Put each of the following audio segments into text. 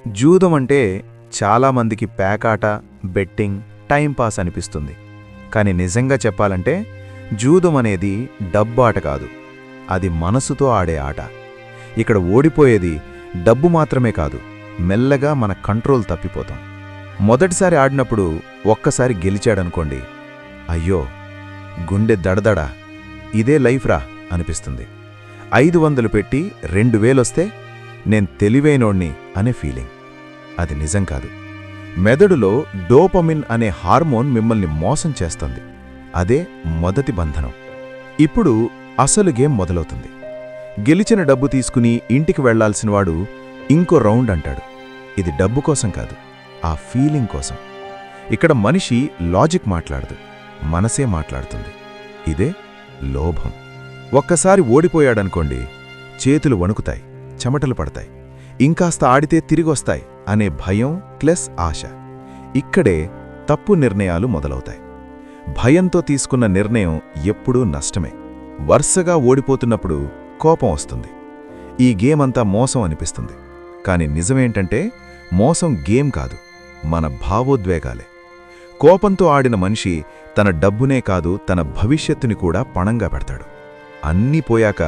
జూదం అంటే చాలామందికి పేకాట, బెట్టింగ్, టైంపాస్ అనిపిస్తుంది. కాని నిజంగా చెప్పాలంటే జూదం అనేది డబ్బు ఆట కాదు, అది మనసుతో ఆడే ఆట. ఇక్కడ ఓడిపోయేది డబ్బు మాత్రమే కాదు, మెల్లగా మన కంట్రోల్ తప్పిపోతాం. మొదటిసారి ఆడినప్పుడు ఒక్కసారి గెలిచాడనుకోండి, అయ్యో గుండె దడదడ, ఇదే లైఫ్ రా అనిపిస్తుంది. 500 పెట్టి 2000 వస్తే నేను తెలివైనోణ్ణి అనే ఫీలింగ్. అది నిజం కాదు. మెదడులో డోపమిన్ అనే హార్మోన్ మిమ్మల్ని మోసం చేస్తుంది. అదే మొదటి బంధనం. ఇప్పుడు అసలు గేమ్ మొదలవుతుంది. గెలిచిన డబ్బు తీసుకుని ఇంటికి వెళ్లాల్సినవాడు ఇంకో రౌండ్ అంటాడు. ఇది డబ్బు కోసం కాదు, ఆ ఫీలింగ్ కోసం. ఇక్కడ మనిషి లాజిక్ మాట్లాడదు, మనసే మాట్లాడుతుంది. ఇదే లోభం. ఒక్కసారి ఓడిపోయాడనుకోండి, చేతులు వణుకుతాయి, చెమటలు పడతాయి, ఇంకాస్త ఆడితే తిరిగొస్తాయి అనే భయం ప్లస్ ఆశ. ఇక్కడే తప్పు నిర్ణయాలు మొదలవుతాయి. భయంతో తీసుకున్న నిర్ణయం ఎప్పుడూ నష్టమే. వరుసగా ఓడిపోతున్నప్పుడు కోపం వస్తుంది. ఈ గేమ్ అంతా మోసం అనిపిస్తుంది. కాని నిజమేంటంటే మోసం గేమ్ కాదు, మన భావోద్వేగాలే. కోపంతో ఆడిన మనిషి తన డబ్బునే కాదు, తన భవిష్యత్తుని కూడా పణంగా పెడతాడు. అన్నీ పోయాక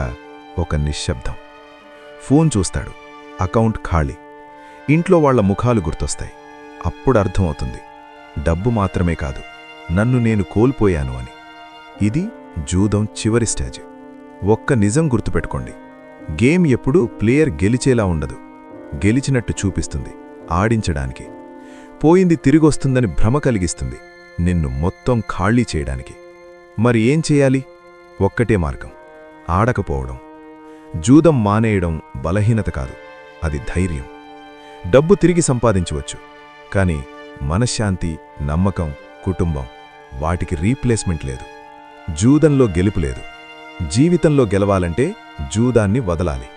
ఒక నిశ్శబ్దం. ఫోన్ చూస్తాడు, అకౌంట్ ఖాళీ. ఇంట్లో వాళ్ల ముఖాలు గుర్తొస్తాయి. అప్పుడు అర్థమవుతుంది, డబ్బు మాత్రమే కాదు, నన్ను నేను కోల్పోయాను అని. ఇది జూదం చివరి స్టేజ్. ఒక్క నిజం గుర్తుపెట్టుకోండి, గేమ్ ఎప్పుడూ ప్లేయర్ గెలిచేలా ఉండదు. గెలిచినట్టు చూపిస్తుంది, ఆడించడానికి. పోయింది తిరిగొస్తుందని భ్రమ కలిగిస్తుంది, నిన్ను మొత్తం ఖాళీ చేయడానికి. మరి ఏం చేయాలి? ఒక్కటే మార్గం, ఆడకపోవడం. జూదం మానేయడం బలహీనత కాదు, అది ధైర్యం. డబ్బు తిరిగి సంపాదించవచ్చు, కాని మనశ్శాంతి, నమ్మకం, కుటుంబం, వాటికి రీప్లేస్మెంట్ లేదు. జూదంలో గెలుపు లేదు. జీవితంలో గెలవాలంటే జూదాన్ని వదలాలి.